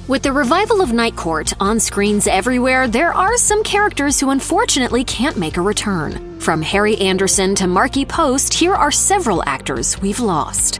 With the revival of Night Court on screens everywhere, there are some characters who unfortunately can't make a return. From Harry Anderson to Markie Post, here are several actors we've lost.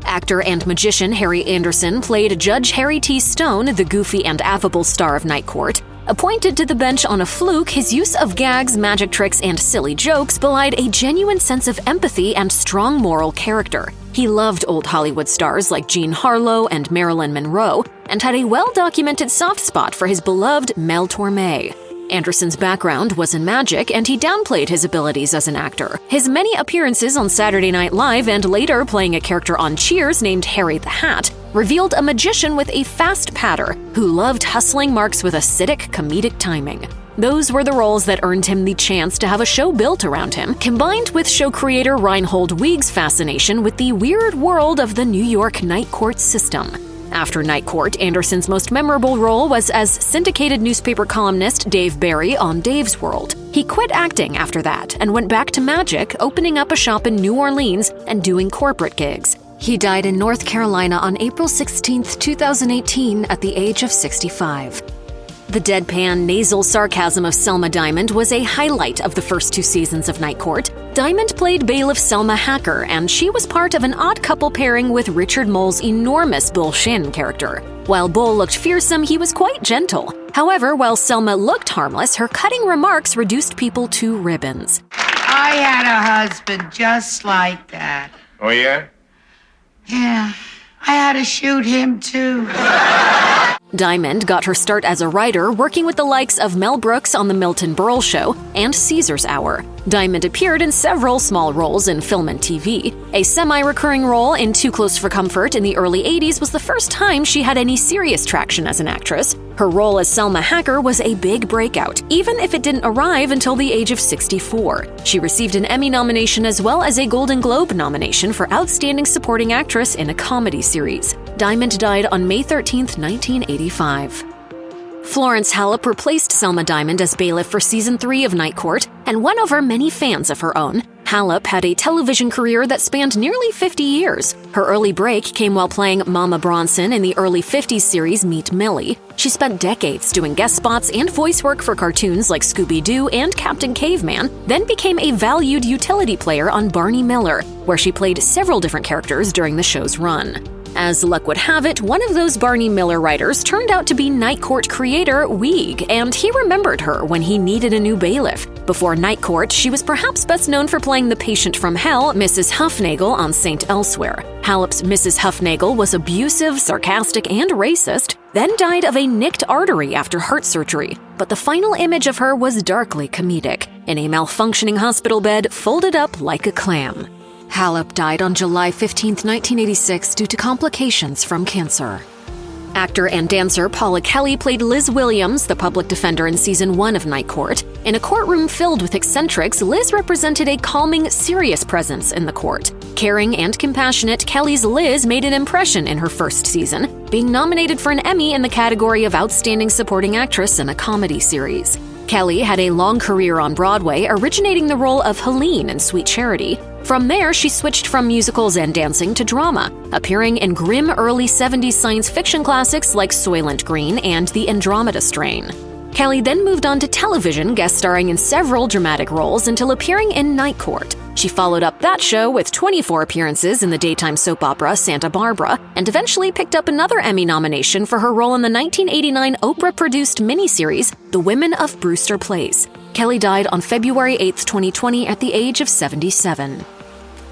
Actor and magician Harry Anderson played Judge Harry T. Stone, the goofy and affable star of Night Court. Appointed to the bench on a fluke, his use of gags, magic tricks, and silly jokes belied a genuine sense of empathy and strong moral character. He loved old Hollywood stars like Jean Harlow and Marilyn Monroe, and had a well-documented soft spot for his beloved Mel Torme. Anderson's background was in magic, and he downplayed his abilities as an actor. His many appearances on Saturday Night Live and later playing a character on Cheers named Harry the Hat revealed a magician with a fast patter who loved hustling marks with acidic comedic timing. Those were the roles that earned him the chance to have a show built around him, combined with show creator Reinhold Weeg's fascination with the weird world of the New York Night Court system. After Night Court, Anderson's most memorable role was as syndicated newspaper columnist Dave Barry on Dave's World. He quit acting after that and went back to magic, opening up a shop in New Orleans and doing corporate gigs. He died in North Carolina on April 16, 2018, at the age of 65. The deadpan, nasal sarcasm of Selma Diamond was a highlight of the first 2 seasons of Night Court. Diamond played bailiff Selma Hacker, and she was part of an odd couple pairing with Richard Mole's enormous Bull Shannon character. While Bull looked fearsome, he was quite gentle. However, while Selma looked harmless, her cutting remarks reduced people to ribbons. I had a husband just like that. Oh, yeah? Yeah, I had to shoot him too. Diamond got her start as a writer, working with the likes of Mel Brooks on The Milton Berle Show and Caesar's Hour. Diamond appeared in several small roles in film and TV. A semi-recurring role in Too Close for Comfort in the early 80s was the first time she had any serious traction as an actress. Her role as Selma Hacker was a big breakout, even if it didn't arrive until the age of 64. She received an Emmy nomination as well as a Golden Globe nomination for Outstanding Supporting Actress in a Comedy Series. Diamond died on May 13, 1985. Florence Hallop replaced Selma Diamond as bailiff for Season 3 of Night Court and won over many fans of her own. Hallop had a television career that spanned nearly 50 years. Her early break came while playing Mama Bronson in the early 50s series Meet Millie. She spent decades doing guest spots and voice work for cartoons like Scooby-Doo and Captain Caveman, then became a valued utility player on Barney Miller, where she played several different characters during the show's run. As luck would have it, one of those Barney Miller writers turned out to be Night Court creator Weeg, and he remembered her when he needed a new bailiff. Before Night Court, she was perhaps best known for playing the patient from hell, Mrs. Huffnagel, on St. Elsewhere. Hallop's Mrs. Huffnagel was abusive, sarcastic, and racist, then died of a nicked artery after heart surgery. But the final image of her was darkly comedic, in a malfunctioning hospital bed folded up like a clam. Hallop died on July 15, 1986 due to complications from cancer. Actor and dancer Paula Kelly played Liz Williams, the public defender in Season 1 of Night Court. In a courtroom filled with eccentrics, Liz represented a calming, serious presence in the court. Caring and compassionate, Kelly's Liz made an impression in her first season, being nominated for an Emmy in the category of Outstanding Supporting Actress in a Comedy Series. Kelly had a long career on Broadway, originating the role of Helene in Sweet Charity. From there, she switched from musicals and dancing to drama, appearing in grim early 70s science fiction classics like Soylent Green and The Andromeda Strain. Kelly then moved on to television, guest starring in several dramatic roles until appearing in Night Court. She followed up that show with 24 appearances in the daytime soap opera Santa Barbara, and eventually picked up another Emmy nomination for her role in the 1989 Oprah-produced miniseries The Women of Brewster Place. Kelly died on February 8, 2020 at the age of 77.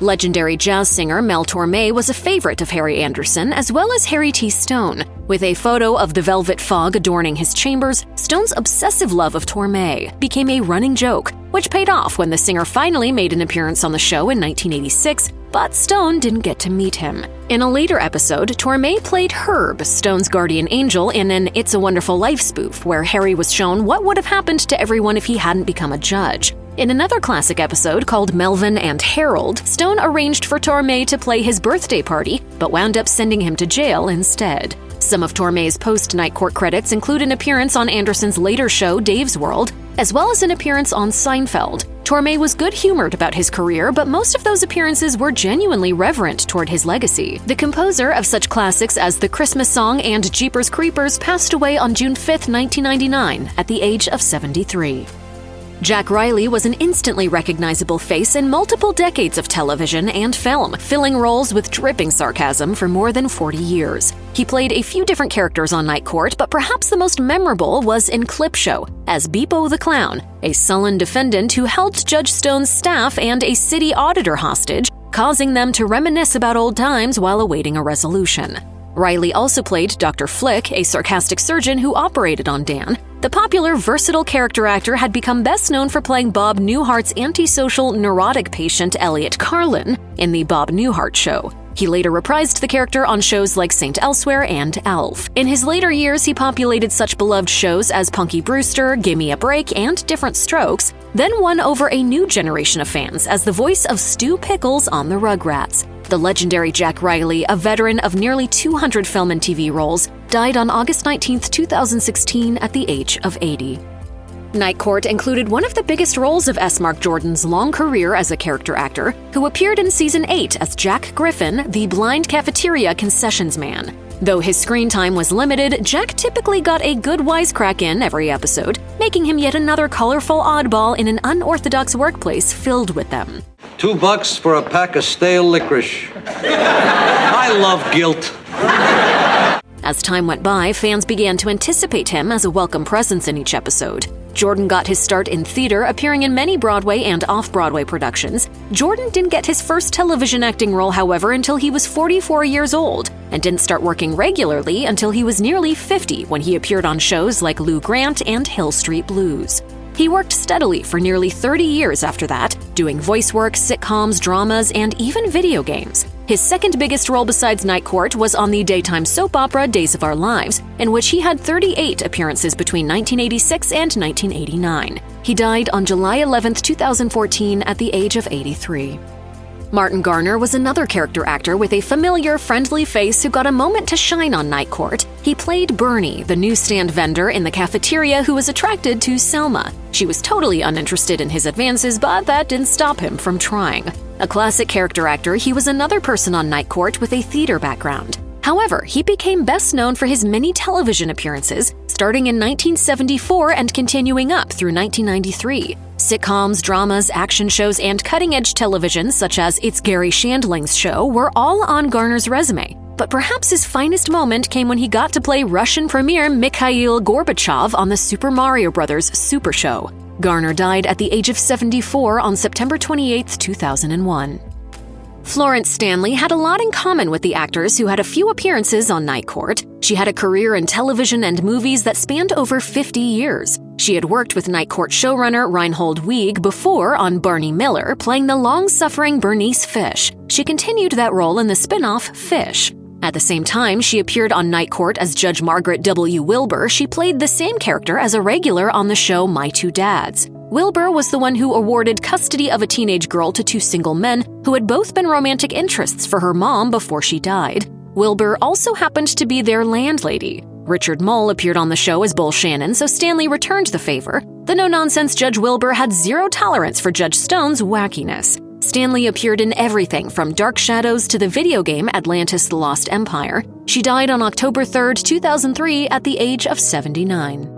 Legendary jazz singer Mel Torme was a favorite of Harry Anderson as well as Harry T. Stone. With a photo of the velvet fog adorning his chambers, Stone's obsessive love of Torme became a running joke, which paid off when the singer finally made an appearance on the show in 1986, but Stone didn't get to meet him. In a later episode, Torme played Herb, Stone's guardian angel, in an It's a Wonderful Life spoof, where Harry was shown what would have happened to everyone if he hadn't become a judge. In another classic episode called Melvin and Harold, Stone arranged for Torme to play his birthday party, but wound up sending him to jail instead. Some of Torme's post-Night Court credits include an appearance on Anderson's later show Dave's World, as well as an appearance on Seinfeld. Torme was good-humored about his career, but most of those appearances were genuinely reverent toward his legacy. The composer of such classics as The Christmas Song and Jeepers Creepers passed away on June 5, 1999, at the age of 73. Jack Riley was an instantly recognizable face in multiple decades of television and film, filling roles with dripping sarcasm for more than 40 years. He played a few different characters on Night Court, but perhaps the most memorable was in Clip Show as Beepo the Clown, a sullen defendant who held Judge Stone's staff and a city auditor hostage, causing them to reminisce about old times while awaiting a resolution. Riley also played Dr. Flick, a sarcastic surgeon who operated on Dan. The popular, versatile character actor had become best known for playing Bob Newhart's antisocial, neurotic patient Elliot Carlin in The Bob Newhart Show. He later reprised the character on shows like St. Elsewhere and Elf. In his later years, he populated such beloved shows as Punky Brewster, Gimme a Break, and Different Strokes, then won over a new generation of fans as the voice of Stu Pickles on the Rugrats. The legendary Jack Riley, a veteran of nearly 200 film and TV roles, died on August 19, 2016 at the age of 80. Night Court included one of the biggest roles of S. Mark Jordan's long career as a character actor, who appeared in Season 8 as Jack Griffin, the blind cafeteria concessions man. Though his screen time was limited, Jack typically got a good wisecrack in every episode, making him yet another colorful oddball in an unorthodox workplace filled with them. $2 for a pack of stale licorice. I love guilt. As time went by, fans began to anticipate him as a welcome presence in each episode. Jordan got his start in theater, appearing in many Broadway and off-Broadway productions. Jordan didn't get his first television acting role, however, until he was 44 years old, and didn't start working regularly until he was nearly 50 when he appeared on shows like Lou Grant and Hill Street Blues. He worked steadily for nearly 30 years after that, doing voice work, sitcoms, dramas, and even video games. His second biggest role besides Night Court was on the daytime soap opera Days of Our Lives, in which he had 38 appearances between 1986 and 1989. He died on July 11, 2014 at the age of 83. Martin Garner was another character actor with a familiar, friendly face who got a moment to shine on Night Court. He played Bernie, the newsstand vendor in the cafeteria who was attracted to Selma. She was totally uninterested in his advances, but that didn't stop him from trying. A classic character actor, he was another person on Night Court with a theater background. However, he became best known for his many television appearances, starting in 1974 and continuing up through 1993. Sitcoms, dramas, action shows, and cutting-edge television such as It's Gary Shandling's Show were all on Garner's resume. But perhaps his finest moment came when he got to play Russian Premier Mikhail Gorbachev on the Super Mario Bros. Super Show. Garner died at the age of 74 on September 28, 2001. Florence Stanley had a lot in common with the actors who had a few appearances on Night Court. She had a career in television and movies that spanned over 50 years. She had worked with Night Court showrunner Reinhold Weeg before on Barney Miller, playing the long-suffering Bernice Fish. She continued that role in the spin-off Fish. At the same time she appeared on Night Court as Judge Margaret W. Wilbur, she played the same character as a regular on the show My Two Dads. Wilbur was the one who awarded custody of a teenage girl to two single men who had both been romantic interests for her mom before she died. Wilbur also happened to be their landlady. Richard Mole appeared on the show as Bull Shannon, so Stanley returned the favor. The no-nonsense Judge Wilbur had zero tolerance for Judge Stone's wackiness. Stanley appeared in everything from Dark Shadows to the video game Atlantis: The Lost Empire. She died on October 3, 2003 at the age of 79.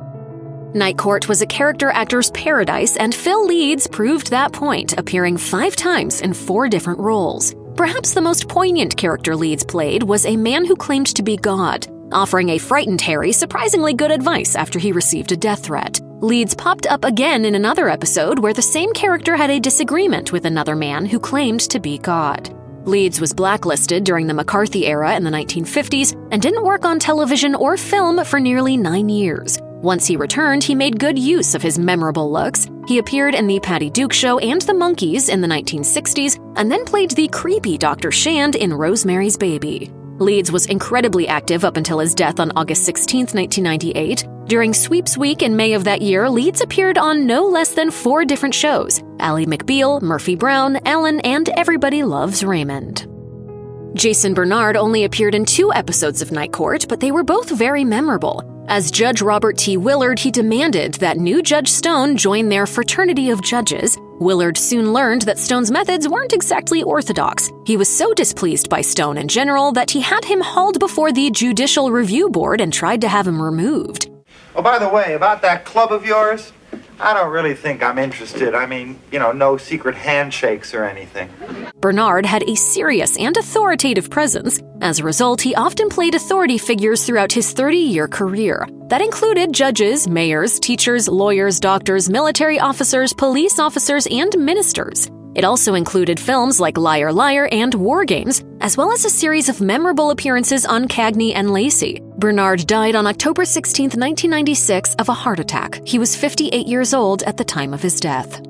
Night Court was a character actor's paradise, and Phil Leeds proved that point, appearing 5 times in 4 different roles. Perhaps the most poignant character Leeds played was a man who claimed to be God, offering a frightened Harry surprisingly good advice after he received a death threat. Leeds popped up again in another episode where the same character had a disagreement with another man who claimed to be God. Leeds was blacklisted during the McCarthy era in the 1950s and didn't work on television or film for nearly 9 years. Once he returned, he made good use of his memorable looks. He appeared in The Patty Duke Show and The Monkees in the 1960s, and then played the creepy Dr. Shand in Rosemary's Baby. Leeds was incredibly active up until his death on August 16, 1998. During Sweeps Week in May of that year, Leeds appeared on no less than 4 different shows: Ally McBeal, Murphy Brown, Ellen, and Everybody Loves Raymond. Jason Bernard only appeared in 2 episodes of Night Court, but they were both very memorable. As Judge Robert T. Willard, he demanded that new Judge Stone join their fraternity of judges. Willard soon learned that Stone's methods weren't exactly orthodox. He was so displeased by Stone in general that he had him hauled before the Judicial Review Board and tried to have him removed. Oh, by the way, about that club of yours, I don't really think I'm interested. I mean, no secret handshakes or anything. Bernard had a serious and authoritative presence. As a result, he often played authority figures throughout his 30-year career. That included judges, mayors, teachers, lawyers, doctors, military officers, police officers, and ministers. It also included films like Liar Liar and War Games, as well as a series of memorable appearances on Cagney and Lacey. Bernard died on October 16, 1996, of a heart attack. He was 58 years old at the time of his death.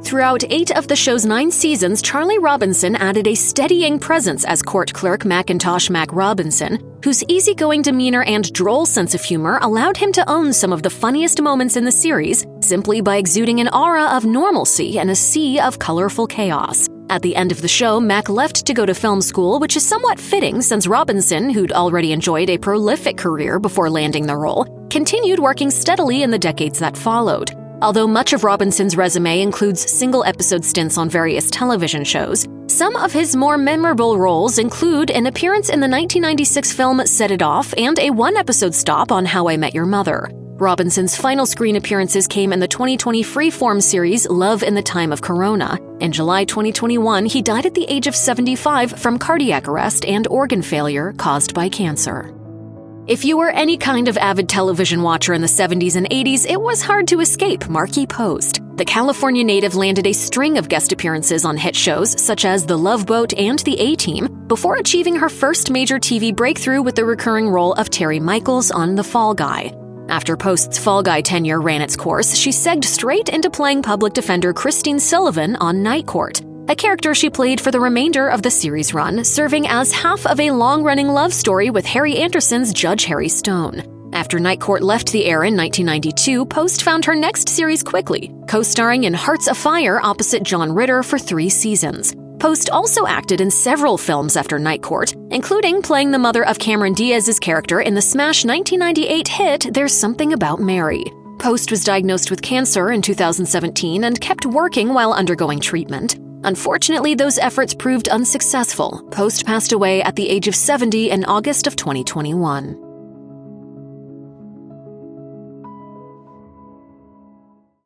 Throughout 8 of the show's 9 seasons, Charlie Robinson added a steadying presence as court clerk Macintosh Mac Robinson, whose easygoing demeanor and droll sense of humor allowed him to own some of the funniest moments in the series simply by exuding an aura of normalcy in a sea of colorful chaos. At the end of the show, Mac left to go to film school, which is somewhat fitting since Robinson, who'd already enjoyed a prolific career before landing the role, continued working steadily in the decades that followed. Although much of Robinson's resume includes single-episode stints on various television shows, some of his more memorable roles include an appearance in the 1996 film Set It Off and a one-episode stop on How I Met Your Mother. Robinson's final screen appearances came in the 2020 Freeform series Love in the Time of Corona. In July 2021, he died at the age of 75 from cardiac arrest and organ failure caused by cancer. If you were any kind of avid television watcher in the 70s and 80s, it was hard to escape Markie Post. The California native landed a string of guest appearances on hit shows such as The Love Boat and The A-Team, before achieving her first major TV breakthrough with the recurring role of Terry Michaels on The Fall Guy. After Post's Fall Guy tenure ran its course, she segged straight into playing public defender Christine Sullivan on Night Court, a character she played for the remainder of the series run, serving as half of a long-running love story with Harry Anderson's Judge Harry Stone. After Night Court left the air in 1992, Post found her next series quickly, co-starring in Hearts Afire opposite John Ritter for 3 seasons. Post also acted in several films after Night Court, including playing the mother of Cameron Diaz's character in the smash 1998 hit There's Something About Mary. Post was diagnosed with cancer in 2017 and kept working while undergoing treatment. Unfortunately, those efforts proved unsuccessful. Post passed away at the age of 70 in August of 2021.